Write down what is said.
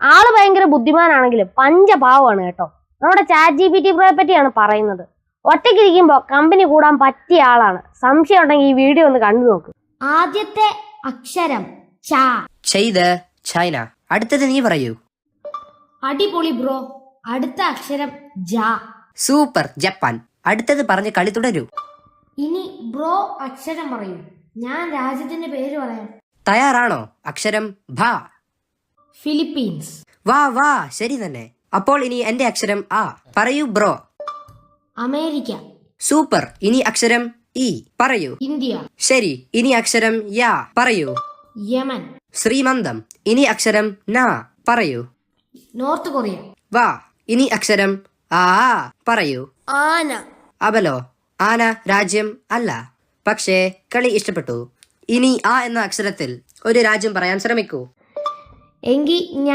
ആള് ഭയങ്കര ബുദ്ധിമാനാണെങ്കിലും പഞ്ചപാവമാണ് കേട്ടോ. നമ്മുടെ ChatGPT Proയെ പറ്റിയാണ് പറയുന്നത്. ഒറ്റയ്ക്കിരിക്കുമ്പോൾ കമ്പനി കൂടാൻ പറ്റിയ ആളാണ്. സംശയം ഉണ്ടെങ്കിൽ ഈ വീഡിയോ ഒന്ന് കണ്ടു നോക്ക്. ആദ്യത്തെ അക്ഷരം ച. ചെയ്ത് ചൈന. അടുത്തത് നീ പറയൂ. അടിപൊളി ബ്രോ. അടുത്ത അക്ഷരം ജ. Super Japan. അടുത്തത് പറഞ്ഞ് കളി തുടരൂ. ഇനി ബ്രോ അക്ഷരം പറയൂ. ഞാൻ രാജ്യത്തിന്റെ പേര് പറയാം. തയ്യാറാണോ? അക്ഷരം ഭ. ഫിലിപ്പീൻസ്. വാ വാ, ശരി തന്നെ. അപ്പോൾ ഇനി എന്റെ അക്ഷരം ആ. പറയൂ ബ്രോ. അമേരിക്ക. സൂപ്പർ. ഇനി അക്ഷരം ഇ. പറയൂ. ഇന്ത്യ. ശരി. ഇനി അക്ഷരം യാ. പറയൂ. യമൻ. ശ്രീമന്തം. ഇനി അക്ഷരം ന. പറയൂ. North Korea. വാ. ഇനി അക്ഷരം ആ. പറയൂ. ആന. അബലോ. ആന രാജ്യം അല്ല, പക്ഷേ കളി ഇഷ്ടപ്പെട്ടു. ഇനി ആ എന്ന അക്ഷരത്തിൽ ഒരു രാജ്യം പറയാൻ ശ്രമിക്കൂ. എങ്കിൽ ഞാൻ